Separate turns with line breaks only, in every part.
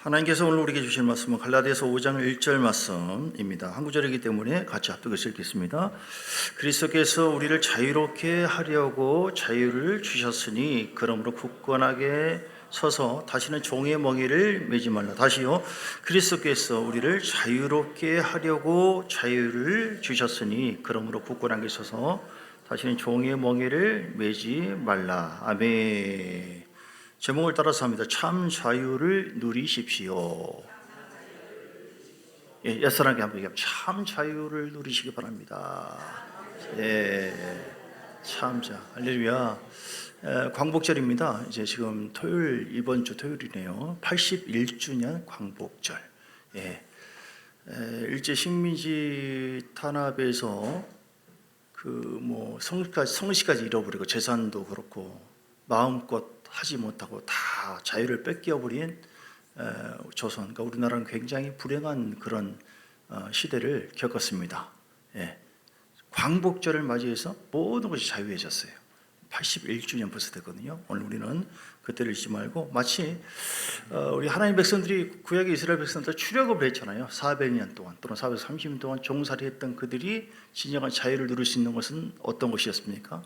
하나님께서 오늘 우리에게 주실 말씀은 갈라디아서 5장 1절 말씀입니다. 한 구절이기 때문에 같이 합독해서 읽겠습니다. 그리스도께서 우리를 자유롭게 하려고 자유를 주셨으니 그러므로 굳건하게 서서 다시는 종의 멍에를 매지 말라. 다시요. 그리스도께서 우리를 자유롭게 하려고 자유를 주셨으니 그러므로 굳건하게 서서 다시는 종의 멍에를 매지 말라. 아멘. 제목을 따라서 합니다. 참 자유를 누리십시오. 예, 옛사람에게 한번 얘기하면 참 자유를 누리시기 바랍니다. 예, 참자, 할렐루야. 광복절입니다. 이제 지금 토요일, 이번 주 토요일이네요. 81주년 광복절. 예, 일제 식민지 탄압에서 성씨까지 잃어버리고 재산도 그렇고 마음껏 하지 못하고 다 자유를 뺏겨버린 조선, 그러니까 우리나라는 굉장히 불행한 그런 시대를 겪었습니다. 예. 광복절을 맞이해서 모든 것이 자유해졌어요. 81주년 벌써 됐거든요. 오늘 우리는 그때를 잊지 말고 마치 우리 하나님 백성들이 구약의 이스라엘 백성들 출애굽을 했잖아요. 400년 동안 또는 430년 동안 종살이 했던 그들이 진정한 자유를 누릴 수 있는 것은 어떤 것이었습니까?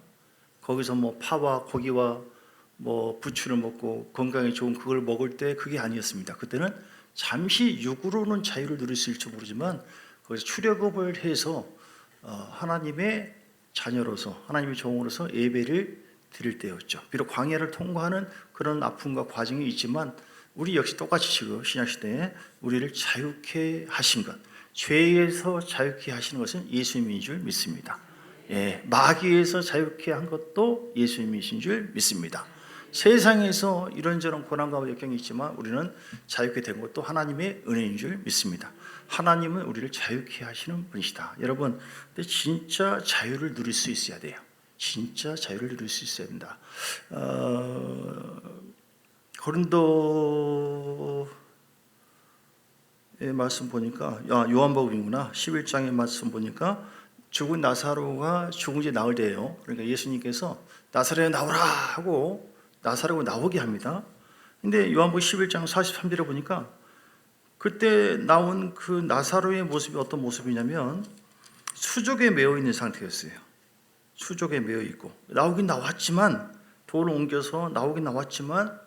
거기서 파와 고기와 부추를 먹고 건강에 좋은 그걸 먹을 때 그게 아니었습니다. 그때는 잠시 육으로는 자유를 누릴 수 있을지 모르지만 거기서 출애굽을 해서 하나님의 자녀로서 하나님의 종으로서 예배를 드릴 때였죠. 비록 광야를 통과하는 그런 아픔과 과정이 있지만 우리 역시 똑같이 지금 신약시대에 우리를 자유케 하신 것, 죄에서 자유케 하시는 것은 예수님인 줄 믿습니다. 예, 마귀에서 자유케 한 것도 예수님이신 줄 믿습니다. 세상에서 이런저런 고난과 역경이 있지만 우리는 자유케 된 것도 하나님의 은혜인 줄 믿습니다. 하나님은 우리를 자유케 하시는 분이시다. 여러분, 근데 진짜 자유를 누릴 수 있어야 돼요. 진짜 자유를 누릴 수 있어야 된다. 고린도의 말씀 보니까 요한복음이구나. 11장의 말씀 보니까 죽은 나사로가 죽은 지 나흘 돼요. 그러니까 예수님께서 나사로에 나오라 하고 나사로가 나오게 합니다. 근데 요한복음 11장 43절에 보니까 그때 나온 그 나사로의 모습이 어떤 모습이냐면 수족에 매어 있는 상태였어요. 수족에 매어 있고 나오긴 나왔지만 돌을 옮겨서 나오긴 나왔지만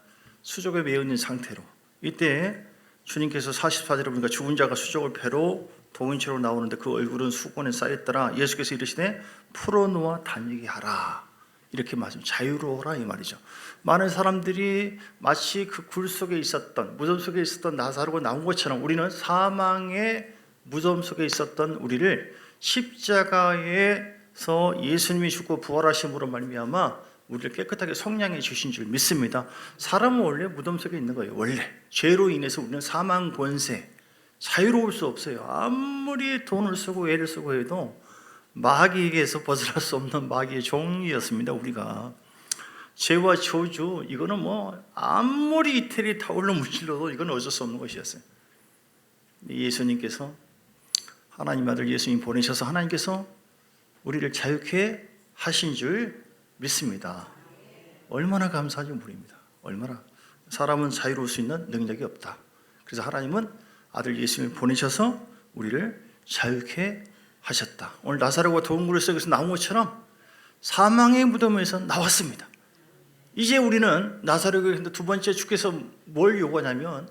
수족에 매어 있는 상태로 이때 주님께서 44절에 보니까 죽은 자가 수족을 배로 동인처럼 나오는데 그 얼굴은 수건에 쌓였더라. 예수께서 이르시되 풀어놓아 다니게 하라. 이렇게 말씀, 자유로워라 이 말이죠. 많은 사람들이 마치 그 굴 속에 있었던, 무덤 속에 있었던 나사로가 나온 것처럼 우리는 사망의 무덤 속에 있었던 우리를 십자가에서 예수님이 죽고 부활하심으로 말미암아 우리를 깨끗하게 속량해 주신 줄 믿습니다. 사람은 원래 무덤 속에 있는 거예요. 원래 죄로 인해서 우리는 사망 권세, 자유로울 수 없어요. 아무리 돈을 쓰고 애를 쓰고 해도 마귀에게서 벗어날 수 없는 마귀의 종이었습니다. 우리가 죄와 저주, 이거는 아무리 이태리 타올로 무찔러도 이건 어쩔 수 없는 것이었어요. 예수님께서 하나님 아들 예수님 보내셔서 하나님께서 우리를 자유케 하신 줄 믿습니다. 얼마나 감사하지 모릅니다. 얼마나. 사람은 자유로울 수 있는 능력이 없다. 그래서 하나님은 아들 예수님을 보내셔서 우리를 자유케 하셨다. 오늘 나사로가 동굴 속에서 나온 것처럼 사망의 무덤에서 나왔습니다. 이제 우리는 나사로에게 두 번째 주께서 뭘 요구하냐면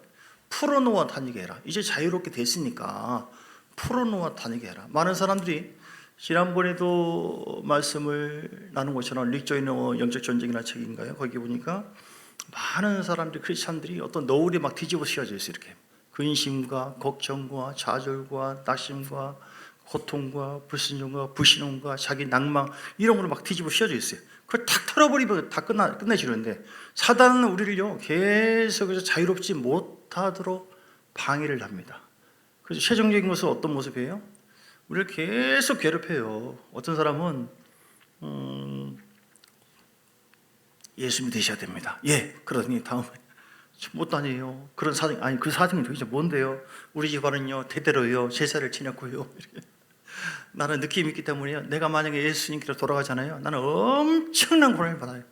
풀어놓아 다니게 해라. 이제 자유롭게 됐으니까 풀어놓아 다니게 해라. 많은 사람들이 지난번에도 말씀을 나눈 것처럼 릭 조이너 영적 전쟁이나 책인가요? 거기 보니까 많은 사람들이 크리스찬들이 어떤 너울에 막 뒤집어 씌워져 있어요. 이렇게 근심과 걱정과 좌절과 낙심과 고통과 불순종과 불신앙과 자기 낭망 이런 걸로 막 뒤집어 씌워져 있어요. 그걸 탁 털어버리면 다 끝내주는데 사단은 우리를요 계속해서 자유롭지 못하도록 방해를 합니다. 그래서 최종적인 것은 어떤 모습이에요? 우리를 계속 괴롭혀요. 어떤 사람은 예수님이 되셔야 됩니다. 예, 그러더니 다음에 못 다녀요. 그런 사정, 아니 그 사정이 도대체 뭔데요? 우리 집안은요 대대로요 제사를 지냈고요. 이렇게. 나는 느낌이 있기 때문에요. 내가 만약에 예수님께로 돌아가잖아요. 나는 엄청난 고난을 받아요.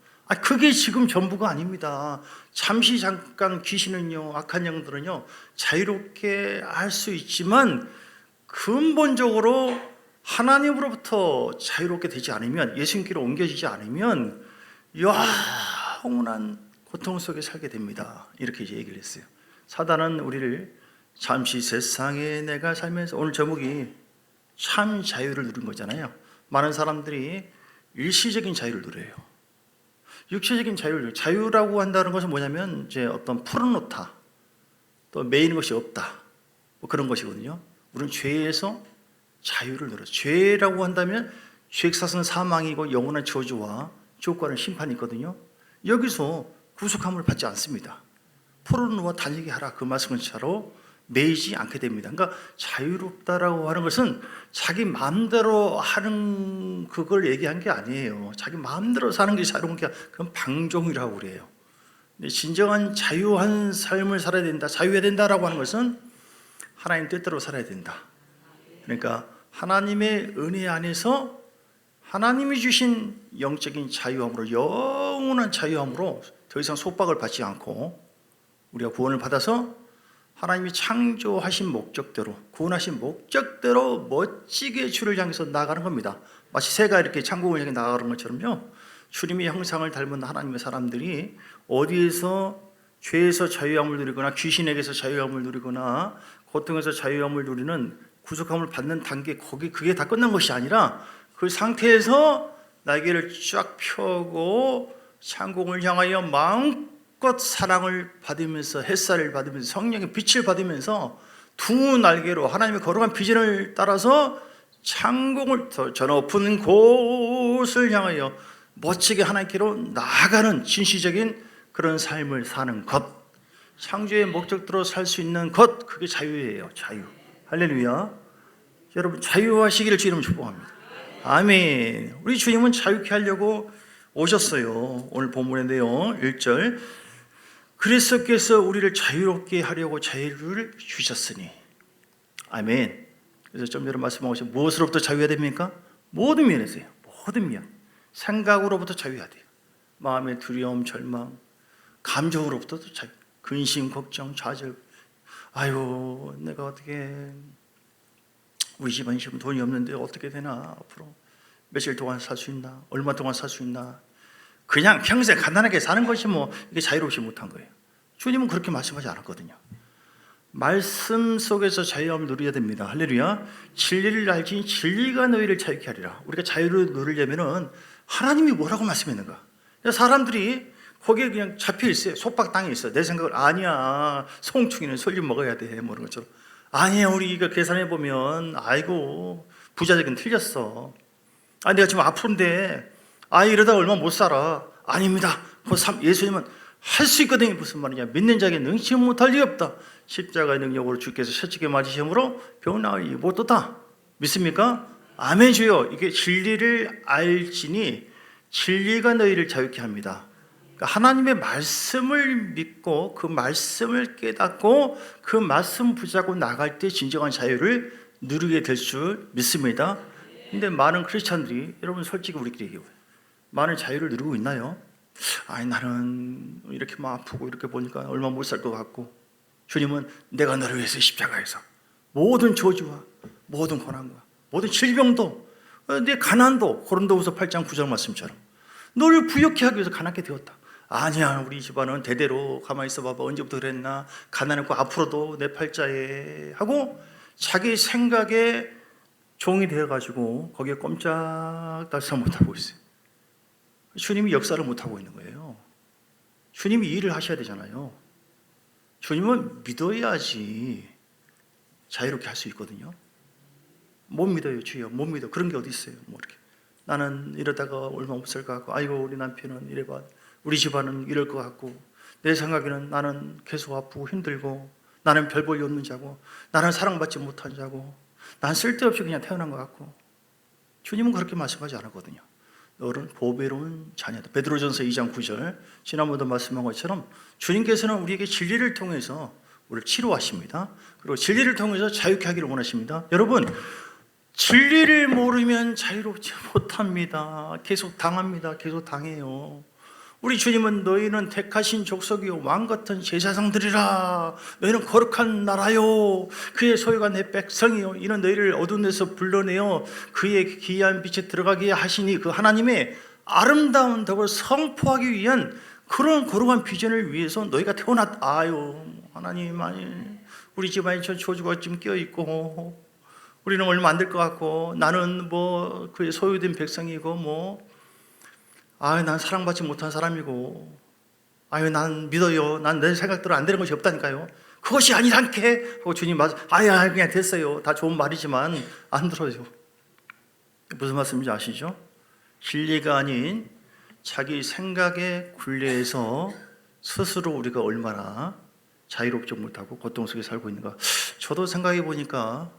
그게 지금 전부가 아닙니다. 잠시 잠깐 귀신은요, 악한 영들은요, 자유롭게 할 수 있지만 근본적으로 하나님으로부터 자유롭게 되지 않으면, 예수님께로 옮겨지지 않으면 영원한 고통 속에 살게 됩니다. 이렇게 이제 얘기를 했어요. 사단은 우리를 잠시 세상에 내가 살면서, 오늘 제목이 참 자유를 누린 거잖아요. 많은 사람들이 일시적인 자유를 누려요. 육체적인 자유라고 한다는 것은 뭐냐면 이제 어떤 푸른 오타, 또 매이는 것이 없다, 뭐 그런 것이거든요. 우리는 죄에서 자유를 누려요. 죄라고 한다면 죄액사는 사망이고 영원한 저주와 지옥과는 심판이 있거든요. 여기서 구속함을 받지 않습니다. 푸른 우와 달리게 하라, 그 말씀을 차로 매이지 않게 됩니다. 그러니까 자유롭다라고 하는 것은 자기 마음대로 하는 그걸 얘기한 게 아니에요. 자기 마음대로 사는 게 자유로운 게, 그건 방종이라고 그래요. 근데 진정한 자유한 삶을 살아야 된다, 자유해야 된다라고 하는 것은 하나님 뜻대로 살아야 된다. 그러니까 하나님의 은혜 안에서 하나님이 주신 영적인 자유함으로, 영원한 자유함으로 더 이상 속박을 받지 않고 우리가 구원을 받아서 하나님이 창조하신 목적대로, 구원하신 목적대로 멋지게 주를 향해서 나아가는 겁니다. 마치 새가 이렇게 창공을 향해 나아가는 것처럼요, 주님의 형상을 닮은 하나님의 사람들이 어디에서 죄에서 자유함을 누리거나 귀신에게서 자유함을 누리거나 고통에서 자유함을 누리는 구속함을 받는 단계, 그게 다 끝난 것이 아니라 그 상태에서 날개를 쫙 펴고 창공을 향하여 마음껏 사랑을 받으면서, 햇살을 받으면서, 성령의 빛을 받으면서 두 날개로 하나님의 거룩한 비전을 따라서 창공을 저 높은 곳을 향하여 멋지게 하나님께로 나아가는 진시적인 그런 삶을 사는 것, 창조의 목적대로 살 수 있는 것, 그게 자유예요. 자유. 할렐루야. 여러분 자유하시기를 주님 축복합니다. 아멘. 우리 주님은 자유케 하려고 오셨어요. 오늘 본문의 내용 1절, 그리스도께서 우리를 자유롭게 하려고 자유를 주셨으니. 아멘. 그래서 좀 전에 말씀하신 무엇으로부터 자유해야 됩니까? 모든 면에서요. 모든 면. 생각으로부터 자유해야 돼요. 마음의 두려움, 절망, 감정으로부터도 자유. 근심, 걱정, 좌절. 아유, 내가 어떻게, 우리 집안 지금 돈이 없는데 어떻게 되나, 앞으로 며칠 동안 살 수 있나, 얼마 동안 살 수 있나. 그냥 평생 간단하게 사는 것이 뭐 이게 자유롭지 못한 거예요. 주님은 그렇게 말씀하지 않았거든요. 말씀 속에서 자유함을 누려야 됩니다. 할렐루야. 진리를 알지 진리가 너희를 자유케 하리라. 우리가 자유를 누리려면은 하나님이 뭐라고 말씀했는가. 사람들이 거기에 그냥 잡혀 있어요. 속박당해 있어요. 내 생각을, 아니야, 송충이는 솔잎 먹어야 돼, 뭐 이런 것처럼. 아니야, 우리 이거 계산해 보면, 아이고 부자적인 틀렸어. 내가 지금 아픈데, 이러다 얼마 못 살아. 아닙니다. 예수님은 할 수 있거든요. 무슨 말이냐, 믿는 자에게 능치 못할 리 없다. 십자가의 능력으로 주께서 채찍에 맞으심으로 병 나을 이 못하다. 믿습니까? 아멘. 주여. 이게 진리를 알지니 진리가 너희를 자유케 합니다. 그러니까 하나님의 말씀을 믿고 그 말씀을 깨닫고 그 말씀 붙잡고 나갈 때 진정한 자유를 누리게 될 줄 믿습니다. 근데 많은 크리스찬들이, 여러분 솔직히 우리끼리 얘기해요, 많은 자유를 누리고 있나요? 나는 이렇게 막 아프고 이렇게 보니까 얼마 못 살 것 같고, 주님은 내가 너를 위해서 십자가에서 모든 저주와 모든 고난과 모든 질병도, 내 가난도, 고린도후서 8장 9절 말씀처럼 너를 부욕케 하기 위해서 가난하게 되었다. 아니야, 우리 집안은 대대로, 가만히 있어 봐봐, 언제부터 그랬나, 가난했고 앞으로도 내 팔자에 하고 자기 생각에 종이 되어가지고 거기에 꼼짝달싹 못하고 있어요. 주님이 역사를 못하고 있는 거예요. 주님이 일을 하셔야 되잖아요. 주님은 믿어야지 자유롭게 할 수 있거든요. 못 믿어요. 주여 못 믿어. 그런 게 어디 있어요. 뭐 이렇게 나는 이러다가 얼마 못 살 것 같고, 아이고 우리 남편은 이래봐, 우리 집안은 이럴 것 같고, 내 생각에는 나는 계속 아프고 힘들고, 나는 별 볼일 없는 자고, 나는 사랑받지 못한 자고, 난 쓸데없이 그냥 태어난 것 같고. 주님은 그렇게 말씀하지 않았거든요. 너는 보배로운 자녀다. 베드로전서 2장 9절, 지난번도 말씀한 것처럼 주님께서는 우리에게 진리를 통해서 우리를 치료하십니다. 그리고 진리를 통해서 자유케 하기를 원하십니다. 여러분, 진리를 모르면 자유롭지 못합니다. 계속 당합니다. 계속 당해요. 우리 주님은 너희는 택하신 족속이요 왕 같은 제사장들이라, 너희는 거룩한 나라요, 그의 소유가 내 백성이요, 이는 너희를 어두운 데서 불러내어 그의 기이한 빛에 들어가게 하시니, 그 하나님의 아름다운 덕을 선포하기 위한 그런 거룩한 비전을 위해서 너희가 태어났다. 아유, 하나님, 아니 우리 집안에 저 저주가 좀 껴있고 우리는 얼마 안 될 것 같고, 나는 뭐 그의 소유된 백성이고, 난 사랑받지 못한 사람이고, 난 믿어요, 난 내 생각대로 안 되는 것이 없다니까요. 그것이 아니란게 하고 주님 맞아, 그냥 됐어요, 다 좋은 말이지만 안 들어요. 무슨 말씀인지 아시죠? 진리가 아닌 자기 생각에 굴레해서 스스로 우리가 얼마나 자유롭지 못하고 고통 속에 살고 있는가. 저도 생각해 보니까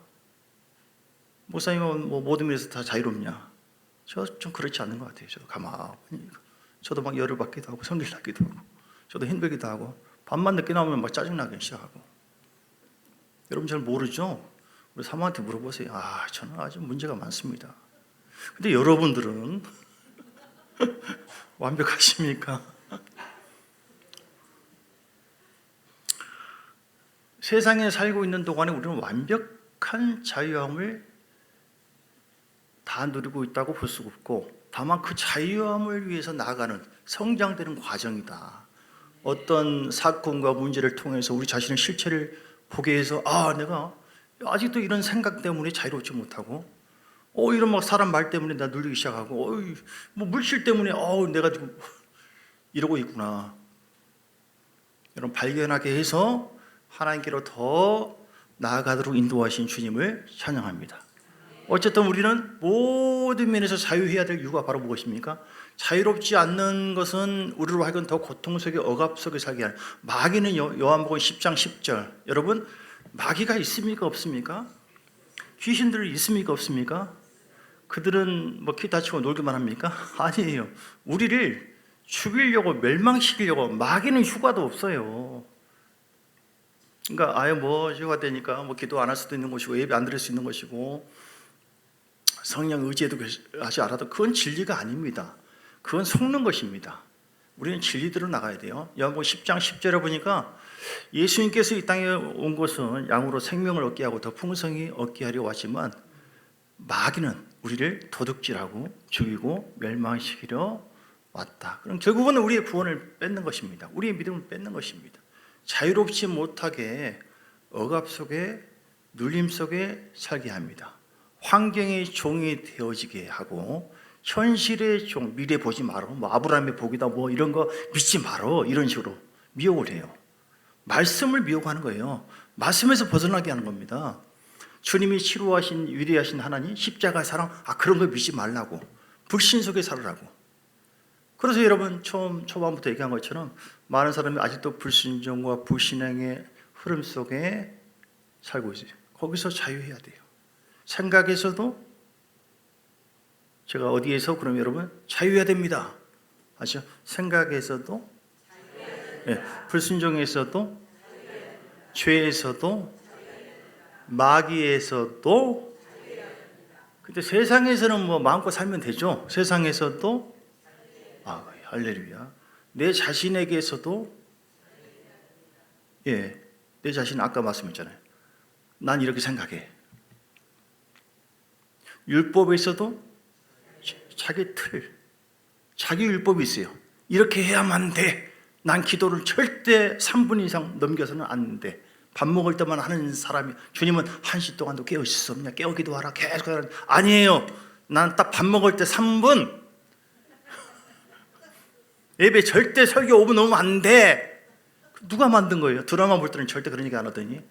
목사님은 뭐 모든 면에서 다 자유롭냐? 저 좀 그렇지 않는 것 같아요. 저도 가만히 보니까 저도 막 열을 받기도 하고 성질 나기도 하고 저도 힘들기도 하고, 밤만 늦게 나오면 막 짜증나기 시작하고. 여러분 잘 모르죠? 우리 사모한테 물어보세요. 저는 아주 문제가 많습니다. 근데 여러분들은 완벽하십니까? 세상에 살고 있는 동안에 우리는 완벽한 자유함을 다 누리고 있다고 볼 수 없고, 다만 그 자유함을 위해서 나아가는 성장되는 과정이다. 어떤 사건과 문제를 통해서 우리 자신의 실체를 보게 해서 내가 아직도 이런 생각 때문에 자유롭지 못하고, 이런 막 사람 말 때문에 나 눌리기 시작하고, 뭐 물질 때문에 내가 지금 이러고 있구나. 이런 발견하게 해서 하나님께로 더 나아가도록 인도하신 주님을 찬양합니다. 어쨌든 우리는 모든 면에서 자유해야 될 이유가 바로 무엇입니까? 자유롭지 않는 것은 우리로 하여금 더 고통 속에 억압 속에 살게 하는, 마귀는 요한복음 10장 10절, 여러분 마귀가 있습니까 없습니까? 귀신들 있습니까 없습니까? 그들은 뭐 키 다치고 놀기만 합니까? 아니에요. 우리를 죽이려고 멸망시키려고. 마귀는 휴가도 없어요. 그러니까 뭐 휴가 되니까 뭐 기도 안 할 수도 있는 것이고 예배 안 드릴 수 있는 것이고 성령 의지해도 하지 않아도 그건 진리가 아닙니다. 그건 속는 것입니다. 우리는 진리대로 나가야 돼요. 요한복음 10장 10절에 보니까 예수님께서 이 땅에 온 것은 양으로 생명을 얻게 하고 더 풍성히 얻게 하려 왔지만, 마귀는 우리를 도둑질하고 죽이고 멸망시키려 왔다. 그럼 결국은 우리의 구원을 뺏는 것입니다. 우리의 믿음을 뺏는 것입니다. 자유롭지 못하게 억압 속에 눌림 속에 살게 합니다. 환경의 종이 되어지게 하고, 현실의 종, 미래 보지 마라, 뭐 아브라함의 복이다, 뭐 이런 거 믿지 마라, 이런 식으로 미혹을 해요. 말씀을 미혹하는 거예요. 말씀에서 벗어나게 하는 겁니다. 주님이 치루하신 위대하신 하나님, 십자가 사랑, 그런 거 믿지 말라고, 불신 속에 살으라고. 그래서 여러분 초반부터 얘기한 것처럼 많은 사람이 아직도 불순종과 불신앙의 흐름 속에 살고 있어요. 거기서 자유해야 돼요. 생각에서도, 제가 어디에서 그럼 여러분 자유해야 됩니다. 아시죠? 생각에서도, 불순종에서도, 죄에서도, 마귀에서도. 근데 세상에서는 뭐 마음껏 살면 되죠. 세상에서도, 할렐루야. 내 자신에게서도, 내 자신 아까 말씀했잖아요. 난 이렇게 생각해. 율법에서도 자기 틀, 자기 율법이 있어요. 이렇게 해야만 돼. 난 기도를 절대 3분 이상 넘겨서는 안 돼. 밥 먹을 때만 하는 사람이, 주님은 1시 동안도 깨어 있을 수 없냐, 깨어 기도하라, 계속 하라. 아니에요. 난 딱 밥 먹을 때 3분. 예배 절대 설교 5분 넘으면 안 돼. 누가 만든 거예요? 드라마 볼 때는 절대 그런 얘기 안 하더니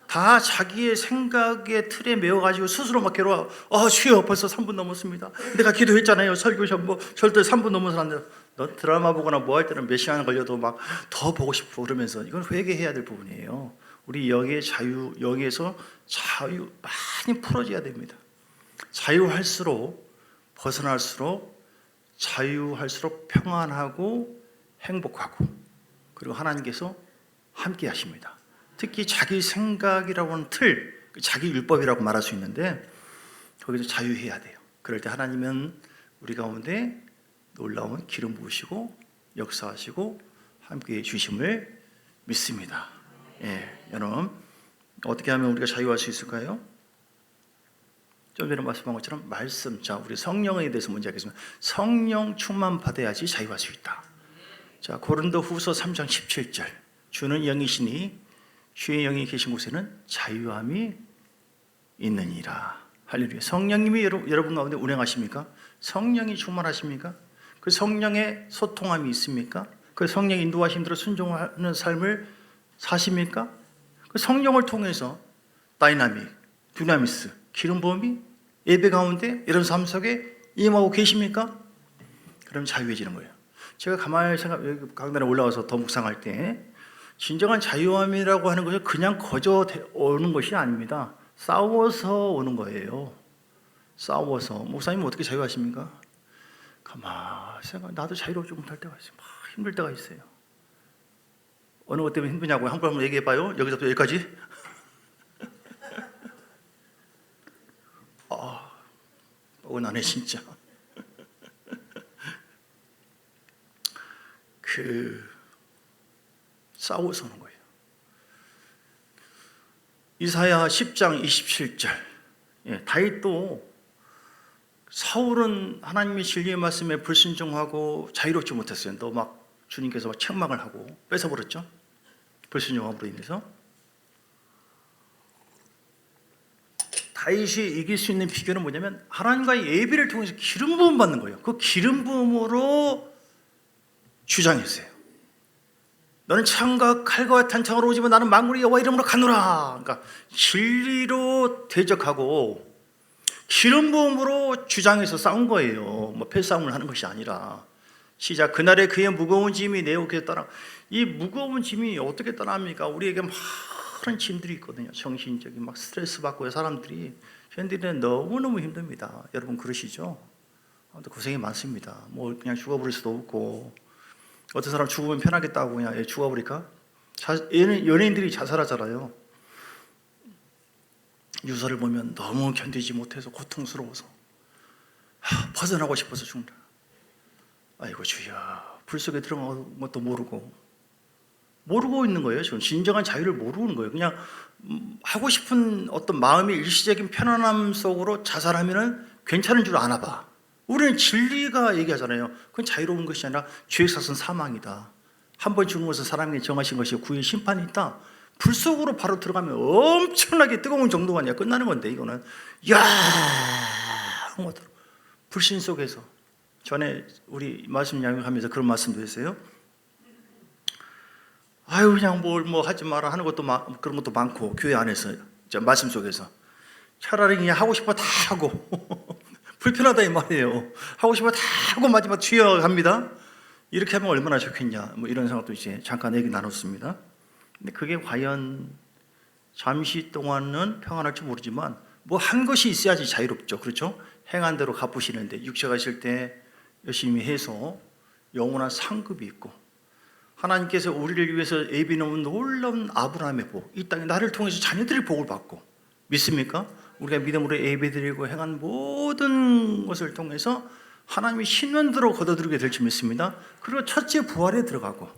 다 자기의 생각의 틀에 매여가지고 스스로 막 괴로워. 주여 벌써 3분 넘었습니다. 내가 기도했잖아요. 설교 뭐 절대 3분 넘어서는 안 돼요. 너 드라마 보거나 뭐 할 때는 몇 시간 걸려도 막 더 보고 싶고 그러면서, 이건 회개해야 될 부분이에요. 우리 여기에 여기에서 자유 많이 풀어져야 됩니다. 자유할수록, 벗어날수록, 자유할수록 평안하고 행복하고, 그리고 하나님께서 함께 하십니다. 특히 자기 생각이라고 하는 틀, 자기 율법이라고 말할 수 있는데 거기서 자유해야 돼요. 그럴 때 하나님은 우리 가운데 놀라운 기름 부으시고 역사하시고 함께해 주심을 믿습니다. 여러분 어떻게 하면 우리가 자유할 수 있을까요? 좀 전에 말씀한 것처럼 말씀, 자 우리 성령에 대해서 먼저 하겠습니다. 성령 충만 받아야지 자유할 수 있다. 자 고린도후서 3장 17절 주는 영이시니 주의 영이 계신 곳에는 자유함이 있느니라. 할렐루야. 성령님이 여러분 가운데 운행하십니까? 성령이 충만하십니까? 그 성령의 소통함이 있습니까? 그 성령의 인도하심 대로 순종하는 삶을 사십니까? 그 성령을 통해서 다이나믹, 듀나미스, 기름 부음이 예배 가운데 여러분 삶 속에 임하고 계십니까? 그럼 자유해지는 거예요. 제가 가만히 여기 강단에 올라와서 더 묵상할 때 진정한 자유함이라고 하는 것은 그냥 거저 오는 것이 아닙니다. 싸워서 오는 거예요. 싸워서. 목사님 어떻게 자유하십니까? 가만히 생각, 나도 자유롭지 못할 때가 있어요. 막 힘들 때가 있어요. 어느 것 때문에 힘드냐고 한 번 한번 얘기해봐요. 여기서부터 여기까지. 뻔하네 진짜. 싸워서 오는 거예요. 이사야 10장 27절. 다윗도 사울은 하나님의 진리의 말씀에 불순종하고 자유롭지 못했어요. 또 막 주님께서 막 책망을 하고 뺏어버렸죠. 불순종함으로 인해서. 다윗이 이길 수 있는 비결은 뭐냐면 하나님과의 예배를 통해서 기름 부음 받는 거예요. 그 기름 부음으로 주장했어요. 너는 창과 칼과 탄창으로 오지만 나는 만군의 여호와 이름으로 가노라. 그러니까 진리로 대적하고 기름 부음으로 주장해서 싸운 거예요. 뭐 패싸움을 하는 것이 아니라. 시작. 그날에 그의 무거운 짐이 내 어깨에 따라. 이 무거운 짐이 어떻게 떠납니까? 우리에게 많은 짐들이 있거든요. 정신적인 막 스트레스 받고 사람들이 현대인은 너무너무 힘듭니다. 여러분 그러시죠? 고생이 많습니다. 뭐 그냥 죽어버릴 수도 없고 어떤 사람 죽으면 편하겠다고 그냥 죽어버릴까? 연예인들이 자살하잖아요. 유서를 보면 너무 견디지 못해서 고통스러워서 벗어나고 싶어서 죽는다. 아이고 주여, 불 속에 들어간 것도 모르고 있는 거예요. 지금 진정한 자유를 모르고 있는 거예요. 그냥 하고 싶은 어떤 마음의 일시적인 편안함 속으로 자살하면은 괜찮은 줄 아나 봐. 우리는 진리가 얘기하잖아요. 그건 자유로운 것이 아니라 죄의 삭은 사망이다. 한 번 죽은 것은 사람에게 정하신 것이 구의 심판이 있다. 불 속으로 바로 들어가면 엄청나게 뜨거운 정도가 아니라 끝나는 건데 이거는 불신 속에서. 전에 우리 말씀 양육하면서 그런 말씀도 했어요. 아유 그냥 뭐 하지 마라 하는 것도 그런 것도 많고 교회 안에서 말씀 속에서 차라리 그냥 하고 싶어 다 하고 불편하다 이 말이에요. 하고 싶어 다 하고 마지막 튀어갑니다. 이렇게 하면 얼마나 좋겠냐 뭐 이런 생각도 이제 잠깐 얘기 나눴습니다. 근데 그게 과연 잠시 동안은 평안할지 모르지만 뭐 한 것이 있어야지 자유롭죠. 그렇죠? 행한 대로 갚으시는데 육체가 있을 때 열심히 해서 영원한 상급이 있고 하나님께서 우리를 위해서 예비놓은 놀라운 아브라함의 복, 이 땅에 나를 통해서 자녀들의 복을 받고 믿습니까? 우리가 믿음으로 예배드리고 행한 모든 것을 통해서 하나님이 신원대로 거둬들이게 될지 믿습니다. 그리고 첫째 부활에 들어가고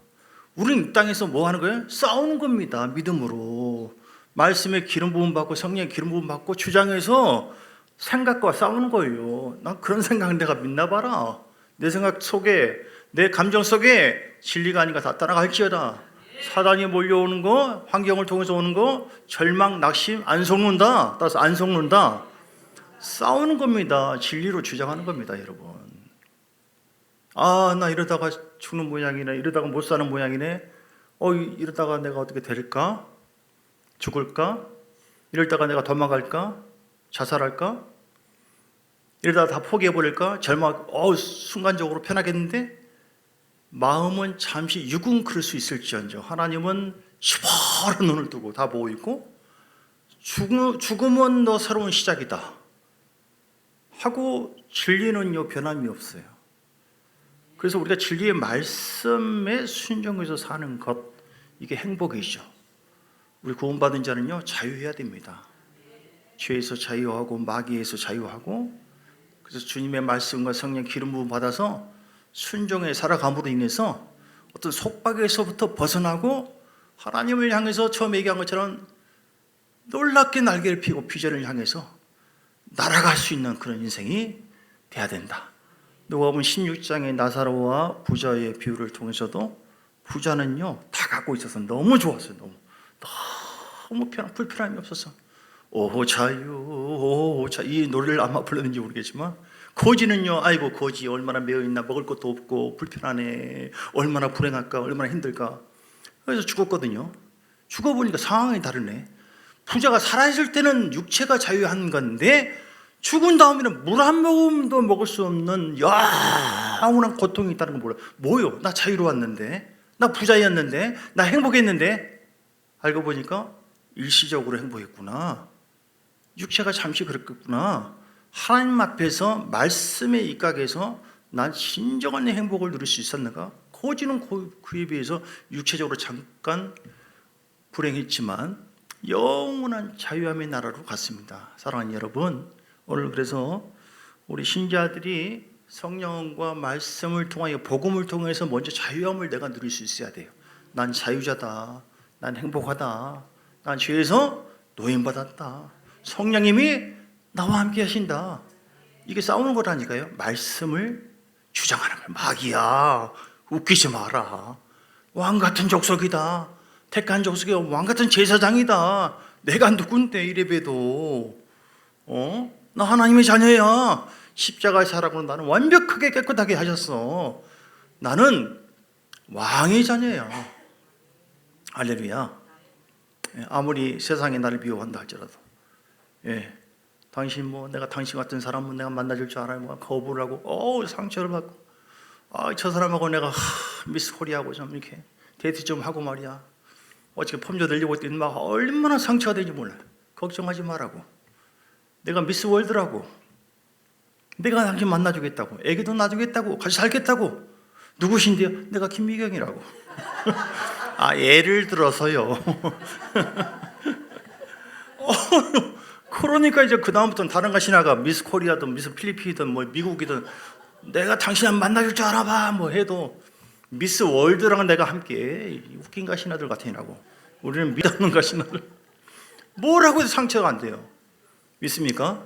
우리는 이 땅에서 뭐 하는 거예요? 싸우는 겁니다. 믿음으로 말씀에 기름 부음 받고 성령의 기름 부음 받고 주장해서 생각과 싸우는 거예요. 난 그런 생각 내가 믿나 봐라. 내 생각 속에 내 감정 속에 진리가 아닌가 다 따라갈지어다. 사단이 몰려오는 거, 환경을 통해서 오는 거, 절망, 낙심 안 속는다. 따라서 안 속는다. 싸우는 겁니다. 진리로 주장하는 겁니다, 여러분. 나 이러다가 죽는 모양이네. 이러다가 못 사는 모양이네. 이러다가 내가 어떻게 될까? 죽을까? 이러다가 내가 도망갈까? 자살할까? 이러다가 다 포기해버릴까? 순간적으로 편하겠는데? 마음은 잠시 육은 그럴 수 있을지언정 하나님은 시퍼런 눈을 뜨고 다 보고 있고 죽음은 너 새로운 시작이다 하고 진리는요 변함이 없어요. 그래서 우리가 진리의 말씀에 순종해서 사는 것, 이게 행복이죠. 우리 구원받은 자는요 자유해야 됩니다. 죄에서 자유하고 마귀에서 자유하고, 그래서 주님의 말씀과 성령 기름 부음 받아서 순종에 살아감으로 인해서 어떤 속박에서부터 벗어나고 하나님을 향해서 처음 얘기한 것처럼 놀랍게 날개를 펴고 비전을 향해서 날아갈 수 있는 그런 인생이 돼야 된다. 누가복음 16장의 나사로와 부자의 비유를 통해서도 부자는요 다 갖고 있어서 너무 좋았어요. 너무 불편함이 없어서 오 자유 오 자, 이 노래를 아마 불렀는지 모르겠지만, 거지는요 아이고 거지 얼마나 매어있나, 먹을 것도 없고 불편하네, 얼마나 불행할까, 얼마나 힘들까. 그래서 죽었거든요. 죽어보니까 상황이 다르네. 부자가 살아있을 때는 육체가 자유한 건데 죽은 다음에는 물 한 모금도 먹을 수 없는 영원한 고통이 있다는 걸 몰라요. 뭐요? 나 자유로웠는데, 나 부자였는데, 나 행복했는데. 알고 보니까 일시적으로 행복했구나. 육체가 잠시 그랬겠구나. 하나님 앞에서 말씀에 입각해서 난 진정한 행복을 누릴 수 있었는가? 거지는 그에 비해서 육체적으로 잠깐 불행했지만 영원한 자유함의 나라로 갔습니다. 사랑하는 여러분, 오늘 그래서 우리 신자들이 성령과 말씀을 통하여 복음을 통해서 먼저 자유함을 내가 누릴 수 있어야 돼요. 난 자유자다, 난 행복하다, 난 죄에서 노인받았다, 성령님이 나와 함께 하신다. 이게 싸우는 거라니까요. 말씀을 주장하는 거예요. 마귀야, 웃기지 마라. 왕같은 족속이다, 택한 족속이 왕같은 제사장이다, 내가 누군데 이래봬도 나 하나님의 자녀야. 십자가의 사랑으로 나는 완벽하게 깨끗하게 하셨어. 나는 왕의 자녀야. 할렐루야. 아무리 세상이 나를 미워한다 할지라도, 당신 내가 당신 같은 사람은 내가 만나줄 줄 알아요. 거부를 하고 상처를 받고, 저 사람하고 내가 미스 코리아하고 좀 이렇게 데이트 좀 하고 말이야, 어떻게 펌조 늘리고 있더니 막 얼마나 상처가 되는지 몰라요. 걱정하지 말라고. 내가 미스 월드라고. 내가 당신 만나주겠다고. 애기도 놔주겠다고. 같이 살겠다고. 누구신데요? 내가 김미경이라고. 예를 들어서요. 그러니까 이제 그 다음부터는 다른 가시나가 미스 코리아든 미스 필리핀이든 미국이든 내가 당신 만나줄 줄 알아봐 해도 미스 월드랑은 내가 함께 웃긴 가시나들 같으니라고. 우리는 믿었는 가시나들 뭐라고 해도 상처가 안 돼요. 믿습니까?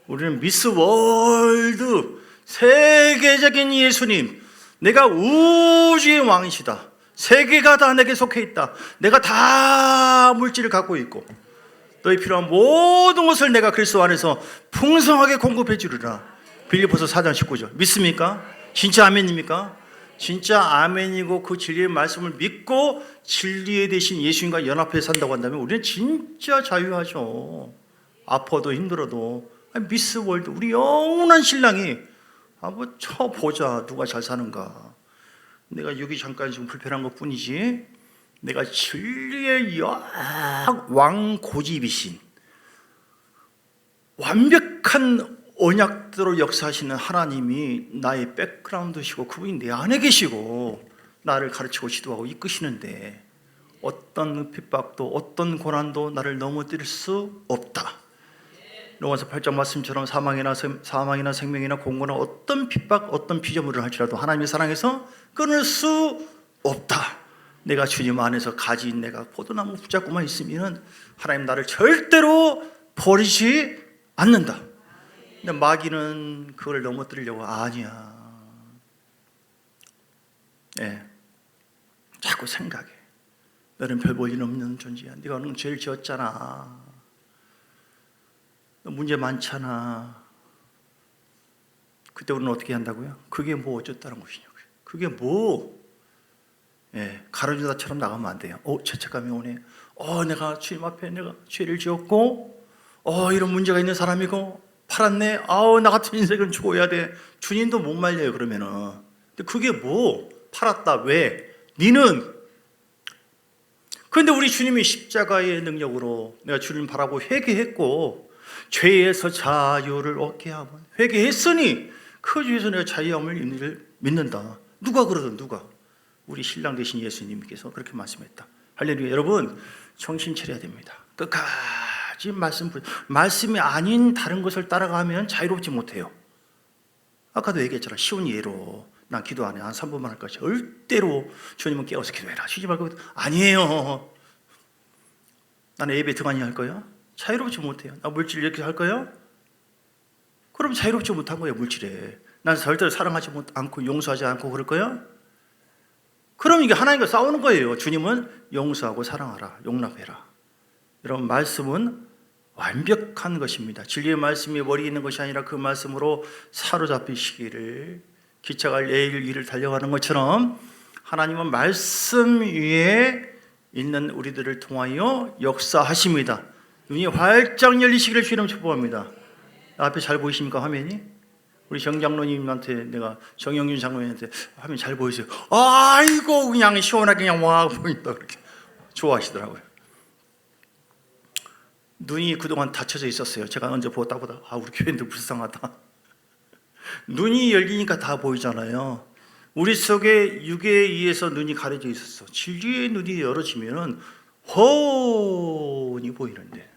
우리는 미스 월드, 세계적인 예수님, 내가 우주의 왕이시다, 세계가 다 내게 속해 있다, 내가 다 물질을 갖고 있고 너희 필요한 모든 것을 내가 그리스도 안에서 풍성하게 공급해 주리라. 빌립보서 4장 19절 믿습니까? 진짜 아멘입니까? 진짜 아멘이고 그 진리의 말씀을 믿고 진리에 대신 예수님과 연합해 산다고 한다면 우리는 진짜 자유하죠. 아파도 힘들어도 미스 월드, 우리 영원한 신랑이 쳐보자 누가 잘 사는가. 내가 여기 잠깐 지금 불편한 것 뿐이지 내가 진리의 왕고집이신 완벽한 언약대로 역사하시는 하나님이 나의 백그라운드시고 그분이 내 안에 계시고 나를 가르치고 지도하고 이끄시는데 어떤 핍박도 어떤 고난도 나를 넘어뜨릴 수 없다. 로마서 8장 말씀처럼 사망이나 생명이나 공고나 어떤 핍박 어떤 피조물을 할지라도 하나님의 사랑에서 끊을 수 없다. 내가 주님 안에서 가진 내가 포도나무 붙잡고만 있으면 하나님 나를 절대로 버리지 않는다. 근데 마귀는 그걸 넘어뜨리려고 아니야. 자꾸 생각해. 너는 별 볼 일 없는 존재야. 네가 오늘 죄를 지었잖아. 너 문제 많잖아. 그때 우리는 어떻게 한다고요? 그게 뭐 어쩌다는 것이냐고요. 그게 뭐? 가로주다처럼 나가면 안 돼요. 죄책감이 오네. 내가 주님 앞에 내가 죄를 지었고, 이런 문제가 있는 사람이고, 팔았네. 나 같은 인생은 죽어야 돼. 주님도 못 말려요, 그러면은. 근데 그게 뭐? 팔았다. 왜? 니는. 그런데 우리 주님이 십자가의 능력으로 내가 주님 바라고 회개했고, 죄에서 자유를 얻게 하면 회개했으니 그 죄에서 내가 자유함을 믿는다. 누가 그러든 누가? 우리 신랑 되신 예수님께서 그렇게 말씀했다. 할렐루야. 여러분 정신 차려야 됩니다. 끝까지 말씀이 아닌 다른 것을 따라가면 자유롭지 못해요. 아까도 얘기했잖아. 쉬운 예로 난 기도 안 해. 한 3분만 할 거야. 절대로 주님은 깨워서 기도해라. 쉬지 말고. 아니에요. 나는 예배 더 많이 할 거야? 자유롭지 못해요. 나 물질 이렇게 할 거야? 그럼 자유롭지 못한 거예요, 물질에. 난 절대로 사랑하지 않고 용서하지 않고 그럴 거야? 그럼 이게 하나님과 싸우는 거예요. 주님은 용서하고 사랑하라, 용납해라. 여러분, 말씀은 완벽한 것입니다. 진리의 말씀이 머리에 있는 것이 아니라 그 말씀으로 사로잡히시기를, 기차가 내일 위를 달려가는 것처럼 하나님은 말씀 위에 있는 우리들을 통하여 역사하십니다. 눈이 활짝 열리시기를 주님 축복합니다. 앞에 잘 보이십니까, 화면이? 우리 정 장로님한테 내가 정영윤 장로님한테 화면 잘 보이세요? 아이고 그냥 시원하게 그냥 와 보인다 그렇게 좋아하시더라고요. 눈이 그동안 닫혀져 있었어요. 제가 언제 보다 우리 교인들 불쌍하다. 눈이 열리니까 다 보이잖아요. 우리 속에 육에 의해서 눈이 가려져 있었어. 진리의 눈이 열어지면 훤히 보이는데,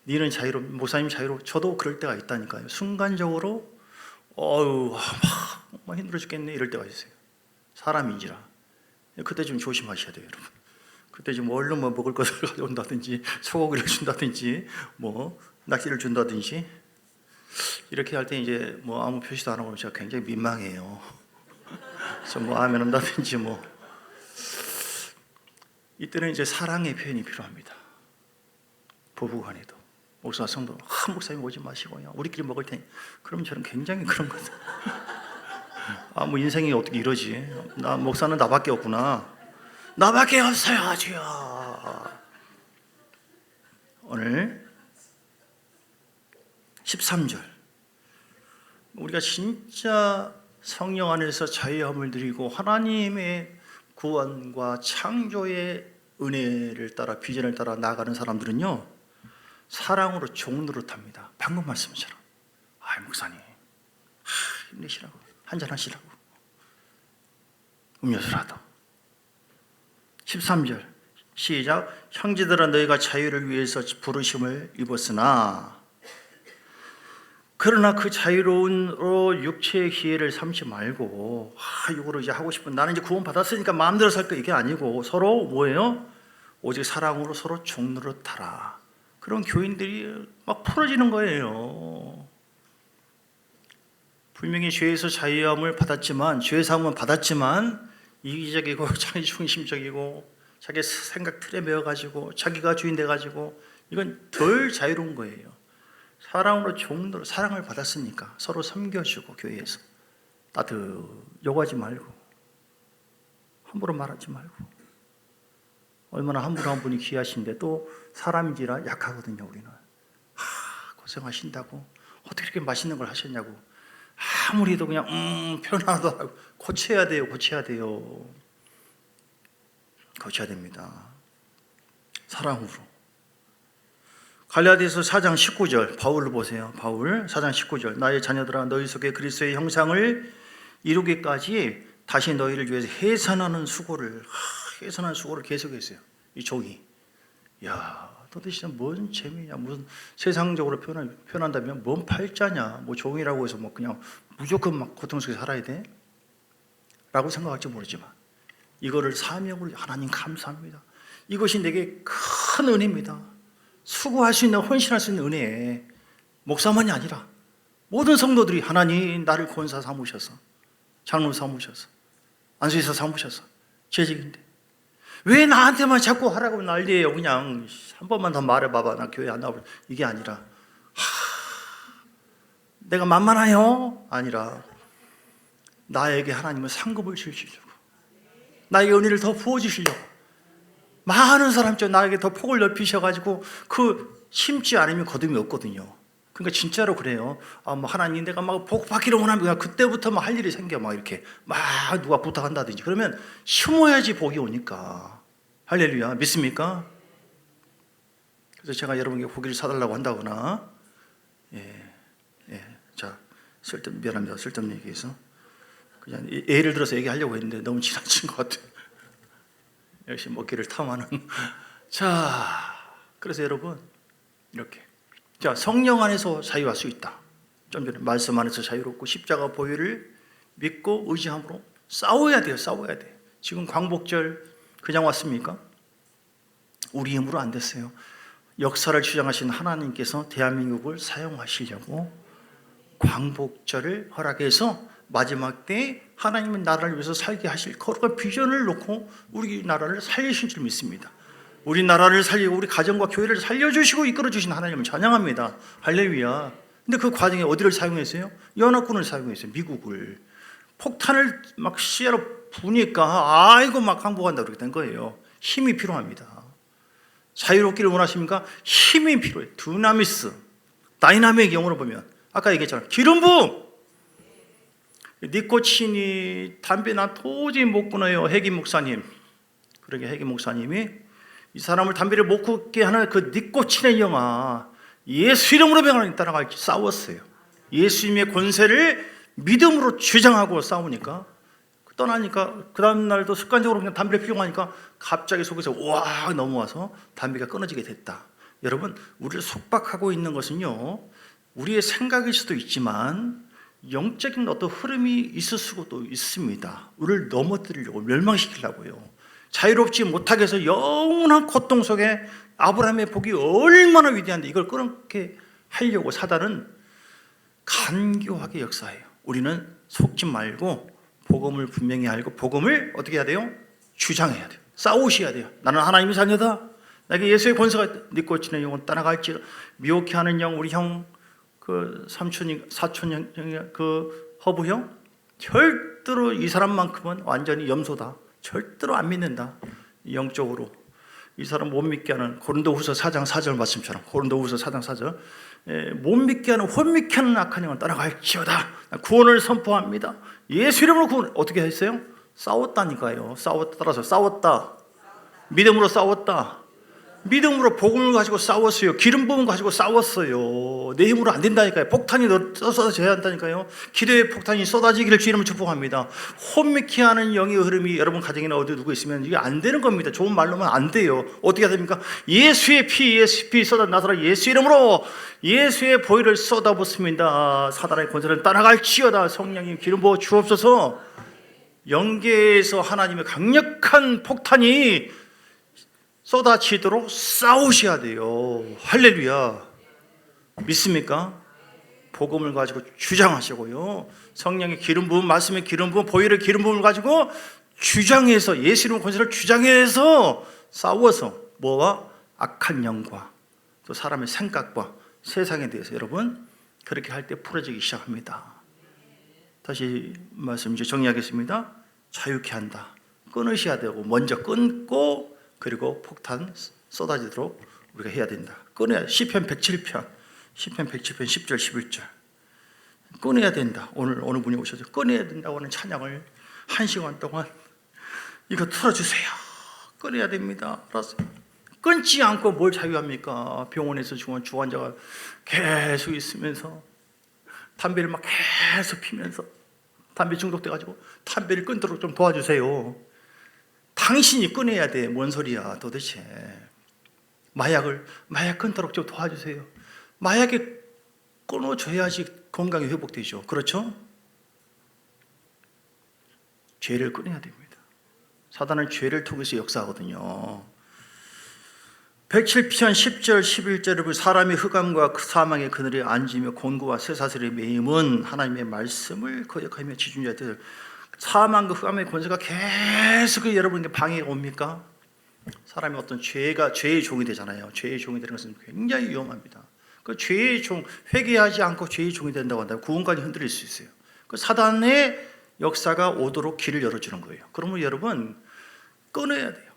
니는 자유로, 목사님 자유로, 저도 그럴 때가 있다니까요. 순간적으로 막 힘들어 죽겠네 이럴 때가 있어요. 사람인지라. 그때 좀 조심하셔야 돼요, 여러분. 그때 좀 얼른 먹을 것을 가져온다든지 소고기를 준다든지 낚시를 준다든지 이렇게 할 때 이제 아무 표시도 안 하고 제가 굉장히 민망해요. 그래서 아멘 한다든지 이때는 이제 사랑의 표현이 필요합니다. 부부간에도. 목사 성도, 목사님 오지 마시고요. 우리끼리 먹을 테니. 그럼 저는 굉장히 그런 것 같아요. 인생이 어떻게 이러지? 목사는 나밖에 없구나. 나밖에 없어요, 주여. 오늘 13절. 우리가 진짜 성령 안에서 자유함을 누리고 하나님의 구원과 창조의 은혜를 따라 비전을 따라 나아가는 사람들은요, 사랑으로 종노릇합니다. 방금 말씀처럼. 목사님 힘내시라고, 한잔 하시라고, 음료수라도. 13절 시작. 형제들아 너희가 자유를 위해서 부르심을 입었으나 그러나 그 자유로운 육체의 기회를 삼지 말고 이거로 이제 하고 싶은, 나는 이제 구원 받았으니까 마음대로 살 거, 이게 아니고 서로 뭐예요? 오직 사랑으로 서로 종노릇하라. 그런 교인들이 막 풀어지는 거예요. 분명히 죄에서 자유함을 받았지만, 죄 사함은 받았지만 이기적이고 자기중심적이고 자기 생각 틀에 매어가지고 자기가 주인 돼가지고 이건 덜 자유로운 거예요. 사랑으로 종노릇, 사랑을 받았으니까 서로 섬겨주고, 교회에서 요구하지 말고, 함부로 말하지 말고. 얼마나 한 분 한 분이 귀하신데 또 사람인지라 약하거든요. 우리는 고생하신다고 어떻게 이렇게 맛있는 걸 하셨냐고 아무리 해도 그냥 편하더라고. 고쳐야 돼요. 고쳐야 됩니다. 사랑으로. 갈라디아서 4장 19절 바울을 보세요. 바울 4장 19절 나의 자녀들아 너희 속에 그리스도의 형상을 이루기까지 다시 너희를 위해서 해산하는 수고를 계속했어요. 이 종이. 도대체 뭔 재미냐, 무슨 세상적으로 표현한다면 뭔 팔자냐, 종이라고 해서 그냥 무조건 막 고통 속에 살아야 돼? 라고 생각할지 모르지만 이거를 사명으로, 하나님 감사합니다. 이것이 내게 큰 은혜입니다. 수고할 수 있는, 헌신할 수 있는 은혜에 목사만이 아니라 모든 성도들이 하나님 나를 권사 삼으셔서, 장로 삼으셔서, 안수이사 삼으셔서, 재직인데 왜 나한테만 자꾸 하라고 난리예요. 그냥 한 번만 더 말해봐봐. 나 교회 안 나오고. 이게 아니라 내가 만만하요? 아니라 나에게 하나님은 상급을 주시려고, 나에게 은혜를 더 부어주시려고, 많은 사람처럼 나에게 더 폭을 넓히셔가지고 심지 않으면 거둠이 없거든요. 그러니까 진짜로 그래요. 하나님 내가 복 받기를 원합니다. 그때부터 할 일이 생겨. 이렇게 누가 부탁한다든지. 그러면 심어야지 복이 오니까. 할렐루야. 믿습니까? 그래서 제가 여러분에게 고기를 사달라고 한다거나, 자, 미안합니다. 쓸데없는 얘기해서. 그냥 예를 들어서 얘기하려고 했는데 너무 지나친 것 같아요. 역시 먹기를 탐하는. 자, 그래서 여러분, 이렇게. 자, 성령 안에서 자유할 수 있다. 좀 전에 말씀 안에서 자유롭고 십자가 보혈을 믿고 의지함으로 싸워야 돼요. 싸워야 돼. 지금 광복절 그냥 왔습니까? 우리 힘으로 안 됐어요. 역사를 주장하신 하나님께서 대한민국을 사용하시려고 광복절을 허락해서 마지막 때 하나님의 나라를 위해서 살게 하실 그런 비전을 놓고 우리나라를 살리신 줄 믿습니다. 우리나라를 살리고 우리 가정과 교회를 살려주시고 이끌어주신 하나님을 찬양합니다. 할렐루야. 근데 그 과정에 어디를 사용했어요? 연합군을 사용했어요. 미국을. 폭탄을 막 시야로 부니까 아이고 막 항복한다 그렇게 된 거예요. 힘이 필요합니다. 자유롭기를 원하십니까? 힘이 필요해요. 두나미스, 다이나믹 영어로 보면 아까 얘기했잖아요. 기름 부음. 니코틴이 담배 나 도저히 못 끊어요. 해김 목사님. 그러게 해김 목사님이 이 사람을 담배를 못 끊게 하는 그 니코틴의 영아 예수 이름으로 병하는 따라가 싸웠어요. 예수님의 권세를 믿음으로 주장하고 싸우니까 떠나니까 그 다음 날도 습관적으로 그냥 담배를 피우고 하니까 갑자기 속에서 와 넘어와서 담배가 끊어지게 됐다. 여러분, 우리를 속박하고 있는 것은요, 우리의 생각일 수도 있지만 영적인 어떤 흐름이 있을 수도 있습니다. 우리를 넘어뜨리려고, 멸망시키려고요. 자유롭지 못하게 해서 영원한 고통 속에 아브라함의 복이 얼마나 위대한데 이걸 끊게 하려고 사단은 간교하게 역사해요. 우리는 속지 말고 복음을 분명히 알고 복음을 어떻게 해야 돼요? 주장해야 돼요. 싸우셔야 돼요. 나는 하나님의 자녀다. 내게 예수의 권세가 있다. 니코틴의 영혼 따라갈지 미혹해 하는 영, 우리 형, 그 삼촌이 사촌 형, 그 허부 형, 절대로 이 사람만큼은 완전히 염소다. 절대로 안 믿는다. 영적으로 이 사람 못 믿게 하는 고린도후서 4장 4절 말씀처럼 고린도후서 4장 4절 못 믿게 하는 혼미케 하는 악한 영은 따라갈지어다. 구원을 선포합니다. 예수 이름으로 구원. 어떻게 했어요? 싸웠다니까요. 따라서 싸웠다. 믿음으로 싸웠다. 믿음으로 복음을 가지고 싸웠어요. 기름 부음 가지고 싸웠어요. 내 힘으로 안 된다니까요. 폭탄이 쏟아져야 한다니까요. 기도의 폭탄이 쏟아지기를 주 이름으로 축복합니다. 혼미케 하는 영의 흐름이 여러분 가정이나 어디 누구 있으면 이게 안 되는 겁니다. 좋은 말로만 안 돼요. 어떻게 해야 됩니까? 예수의 피 쏟아 나서라. 예수 이름으로 예수의 보혈을 쏟아붓습니다. 사단의 권세를 따라갈지어다. 성령님 기름 부어 주옵소서. 영계에서 하나님의 강력한 폭탄이 쏟아지도록 싸우셔야 돼요. 할렐루야. 믿습니까? 복음을 가지고 주장하시고요. 성령의 기름 부음, 말씀의 기름 부음, 보혈의 기름 부음을 가지고 주장해서 예수 이름 권세를 주장해서 싸워서 뭐와? 악한 영과 또 사람의 생각과 세상에 대해서 여러분 그렇게 할 때 풀어지기 시작합니다. 다시 말씀 이제 정리하겠습니다. 자유케 한다. 끊으셔야 되고 먼저 끊고 그리고 폭탄 쏟아지도록 우리가 해야 된다. 끊어야 시편 107편 10절 11절 끊어야 된다. 오늘 어느 분이 오셔서 끊어야 된다고 하는 찬양을 1시간 동안 이거 틀어주세요. 끊어야 됩니다. 알았어요. 끊지 않고 뭘 자유합니까? 병원에서 죽은 주환자가 계속 있으면서 담배를 막 계속 피면서 담배 중독돼가지고 담배를 끊도록 좀 도와주세요. 당신이 끊어야 돼. 뭔 소리야 도대체. 마약 끊도록 좀 도와주세요. 마약이 끊어줘야지 건강이 회복되죠. 그렇죠? 죄를 끊어야 됩니다. 사단은 죄를 통해서 역사하거든요. 107편 10절 11절을 사람의 흑암과 사망의 그늘에 앉으며 곤고와 쇠사슬에 매임은 하나님의 말씀을 거역하며 지존자들. 사망과 흑암의 권세가 계속 여러분에게 방해가 옵니까? 사람이 어떤 죄의 종이 되잖아요. 죄의 종이 되는 것은 굉장히 위험합니다. 그 죄의 종, 회개하지 않고 죄의 종이 된다고 한다면 구원까지 흔들릴 수 있어요. 그 사단의 역사가 오도록 길을 열어주는 거예요. 그러면 여러분 끊어야 돼요.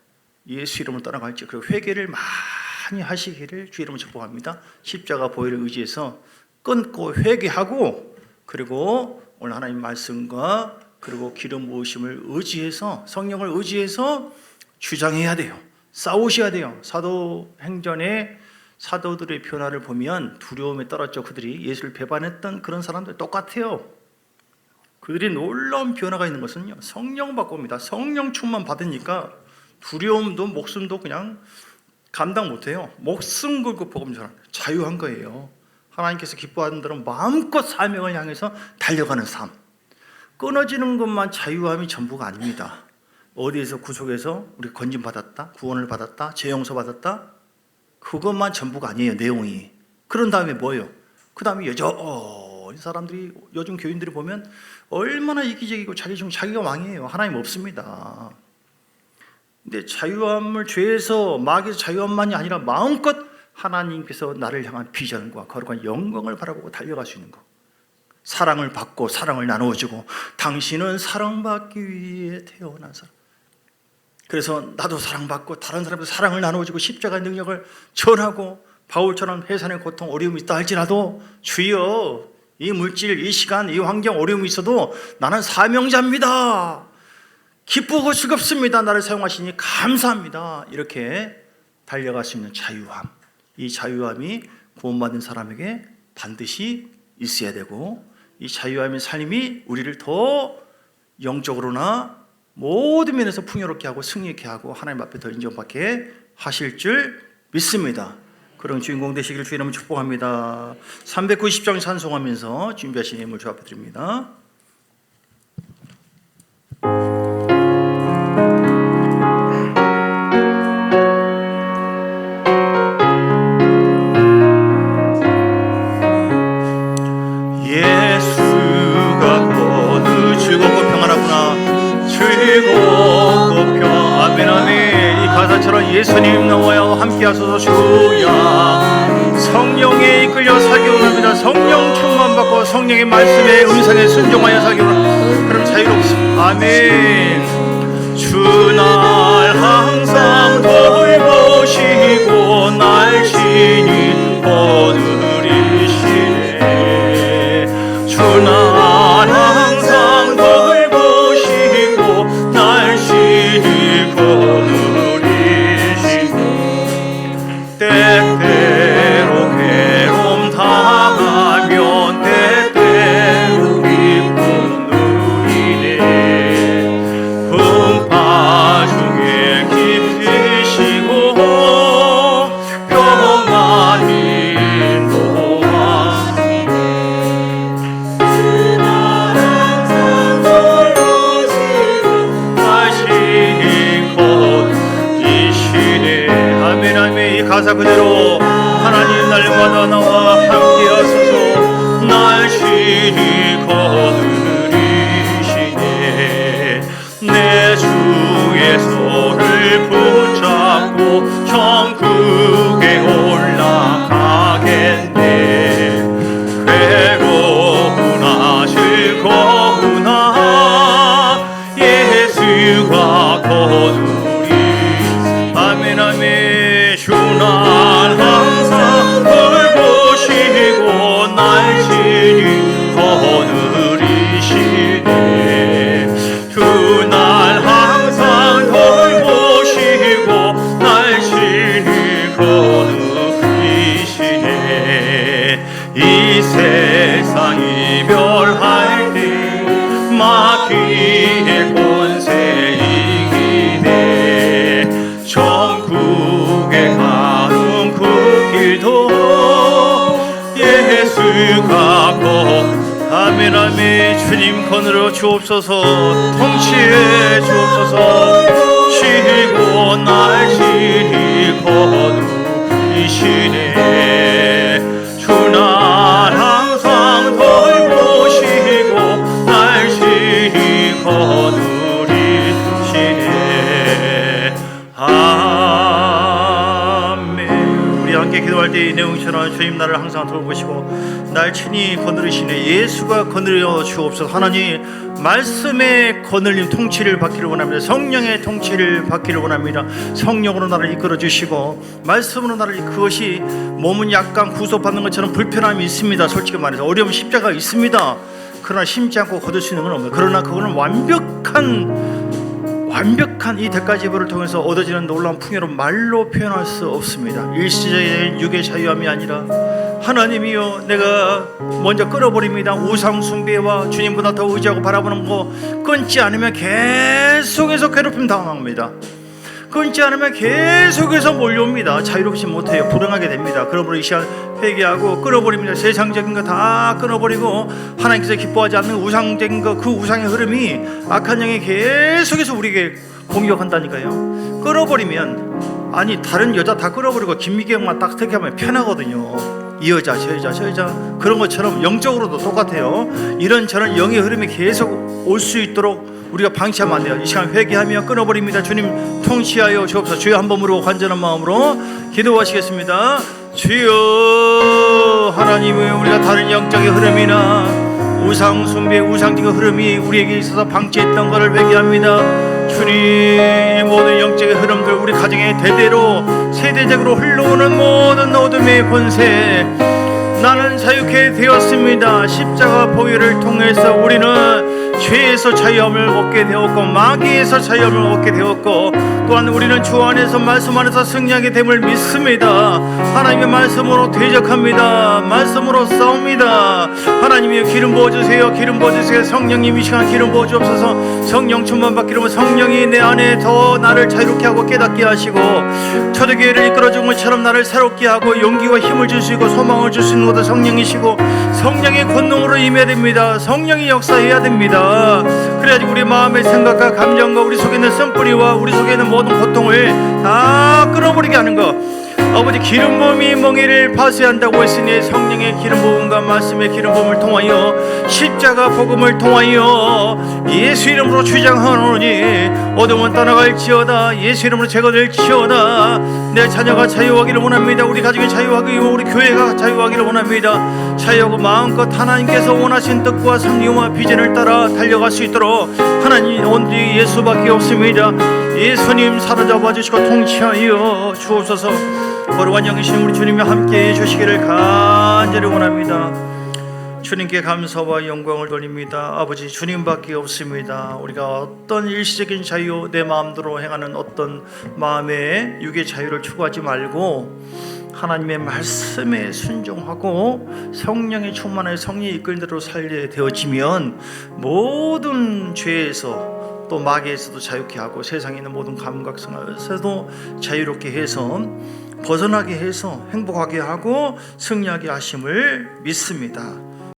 예수 이름을 떠나갈지 그리고 회개를 많이 하시기를 주 이름으로 축복합니다. 십자가 보혈을 의지해서 끊고 회개하고 그리고 오늘 하나님 말씀과 그리고 기름 부으심을 의지해서 성령을 의지해서 주장해야 돼요. 싸우셔야 돼요. 사도행전의 사도들의 변화를 보면 두려움에 떨었죠. 그들이 예수를 배반했던 그런 사람들 똑같아요. 그들이 놀라운 변화가 있는 것은요, 성령 받고 옵니다. 성령 충만 받으니까 두려움도 목숨도 그냥 감당 못해요. 목숨 걸고 복음 전하는 자유한 거예요. 하나님께서 기뻐하는 대로 마음껏 사명을 향해서 달려가는 삶. 끊어지는 것만 자유함이 전부가 아닙니다. 어디에서 구속해서 우리 건진받았다, 구원을 받았다, 재용서 받았다, 그것만 전부가 아니에요. 내용이. 그런 다음에 뭐예요? 그 다음에 여전히 사람들이, 요즘 교인들이 보면 얼마나 이기적이고 자기가 왕이에요. 하나님 없습니다. 근데 자유함을, 죄에서 마귀에서 자유함만이 아니라 마음껏 하나님께서 나를 향한 비전과 거룩한 영광을 바라보고 달려갈 수 있는 것. 사랑을 받고 사랑을 나누어주고, 당신은 사랑받기 위해 태어난 사람. 그래서 나도 사랑받고 다른 사람도 사랑을 나누어주고 십자가의 능력을 전하고, 바울처럼 해산의 고통, 어려움이 있다 할지라도 주여, 이 물질, 이 시간, 이 환경, 어려움이 있어도 나는 사명자입니다. 기쁘고 즐겁습니다. 나를 사용하시니 감사합니다. 이렇게 달려갈 수 있는 자유함. 이 자유함이 구원받은 사람에게 반드시 있어야 되고, 이 자유함의 삶이 우리를 더 영적으로나 모든 면에서 풍요롭게 하고 승리케 하고 하나님 앞에 더 인정받게 하실 줄 믿습니다. 그런 주인공 되시기를 주의 이름으로 축복합니다. 390장 찬송하면서 준비하신 예물 주 앞에 드립니다. 예수님 나와요 함께 하소서. 주야, 성령에 이끌려 살기 원합니다. 성령 충만 받고 성령의 말씀에 음성에 순종하여 살기 원합니다. 그럼 자유롭습니다. 아멘. 주 날 항상 돌보시고 날 친히 거느리시네. 주 날 항상 돌보시고 날 친히 거느리시네. 때때로 괴로움 당하면 때때로 기쁨 누리네. 풍파 중에 기쁘시고 평안히 인도하시네. 주 날 항상 돌보시고 날 친히 거느리시네. 아멘 아멘. 이 가사 그대로 하나님 날마다 나와 함께 하소서. 날 친히 거느리시네. 내 주의 손을 붙잡고 천국에 올라가겠네. 괴로우나 즐거우나 예수가 거느리시네. 아멘 아멘. 주 날 항상 돌보시고 날 친히 거느리시네. 주 날 항상 돌보시고 날 친히 거느리시네. 이 세상 이별할 때 마귀의 권세 이기네. 천국에 가는 그 길도 예수가 아멘 아멘. 주님 거느려 주옵소서. 통치해 주옵소서. 쉬고 날 친히 거느리시네. 주 날 항상 돌보시고 날 친히 거느리시네. 아멘. 우리 함께 기도할 때 이 내용처럼 주님 나를 항상 돌보시고 날 친히 거느리시네. 예수가 거느려 주옵소서. 하나님 말씀의 거느림 통치를 받기를 원합니다. 성령의 통치를 받기를 원합니다. 성령으로 나를 이끌어 주시고 말씀으로 나를, 그것이 몸은 약간 구속받는 것처럼 불편함이 있습니다. 솔직히 말해서 어려움, 십자가가 있습니다. 그러나 심지 않고 거둘 수 있는 건 없는, 그러나 그거는 완벽한 이 대가지불을 통해서 얻어지는 놀라운 풍요로운 말로 표현할 수 없습니다. 일시적인 육의 자유함이 아니라 하나님이여, 내가 먼저 끊어버립니다. 우상 숭배와 주님보다 더 의지하고 바라보는 거 끊지 않으면 계속해서 괴롭힘 당합니다. 끊지 않으면 계속해서 몰려옵니다. 자유롭지 못해요. 불행하게 됩니다. 그러므로 이 시간 회개하고 끊어버립니다. 세상적인 거 다 끊어버리고 하나님께서 기뻐하지 않는 우상적인 거, 그 우상의 흐름이 악한 영이 계속해서 우리에게 공격한다니까요. 끊어버리면, 아니 다른 여자 다 끊어버리고 김미경만 딱 택하면 편하거든요. 이 여자 저 여자 저 여자 그런 것처럼 영적으로도 똑같아요. 이런저런 영의 흐름이 계속 올 수 있도록 우리가 방치하면 안 돼요. 이 시간 회개하며 끊어버립니다. 주님 통치하여 주옵소서. 주여 한번 부르고 간절한 마음으로 기도하시겠습니다. 주여, 하나님의 우리가 다른 영적의 흐름이나 우상 숭배, 우상적인 흐름이 우리에게 있어서 방치했던 것을 회개합니다. 주님, 이 모든 영적의 흐름들 우리 가정에 대대로 세대적으로 흘러오는 모든 어둠의 권세, 나는 자유케 되었습니다. 십자가 보혈을 통해서 우리는 죄에서 자유함을 얻게 되었고 마귀에서 자유함을 얻게 되었고, 또한 우리는 주 안에서 말씀 안에서 승리하게 됨을 믿습니다. 하나님의 말씀으로 대적합니다. 말씀으로 싸웁니다. 하나님이여 기름 부어주세요. 기름 부어주세요. 성령님 이 시간 기름 부어주옵소서. 성령 충만 받기로 성령이 내 안에 더 나를 자유롭게 하고 깨닫게 하시고 초대교회를 이끌어준 것처럼 나를 새롭게 하고 용기와 힘을 주시고 소망을 주시는 것도 성령이시고 성령의 권능으로 임해야 됩니다. 성령이 역사해야 됩니다. 그래야지 우리 마음의 생각과 감정과 우리 속에 있는 쓴뿌리와 우리 속에 있는 모든 고통을 다 끊어버리게 하는 것. 아버지, 기름 부음이 멍에를 파쇄한다고 했으니 성령의 기름 부음과 말씀의 기름 부음을 통하여 십자가 복음을 통하여 예수 이름으로 주장하노니 어둠은 떠나갈지어다. 예수 이름으로 제거될지어다. 내 자녀가 자유하기를 원합니다. 우리 가족이 자유하기를, 우리 교회가 자유하기를 원합니다. 자유하고 마음껏 하나님께서 원하신 뜻과 섭리와 비전을 따라 달려갈 수 있도록 하나님 온전히 예수밖에 없습니다. 예수님 사로잡아 주시고 통치하여 주옵소서. 거룩한 영이신 우리 주님이 함께해 주시기를 간절히 원합니다. 주님께 감사와 영광을 돌립니다. 아버지, 주님밖에 없습니다. 우리가 어떤 일시적인 자유, 내 마음대로 행하는 어떤 마음의 육의 자유를 추구하지 말고 하나님의 말씀에 순종하고 성령의 충만한 성령이 이끌는 대로 살게 되어지면 모든 죄에서 또 마귀에서도 자유케 하고 세상에 있는 모든 감각성에서도 자유롭게 해서 벗어나게 해서 행복하게 하고 승리하게 하심을 믿습니다.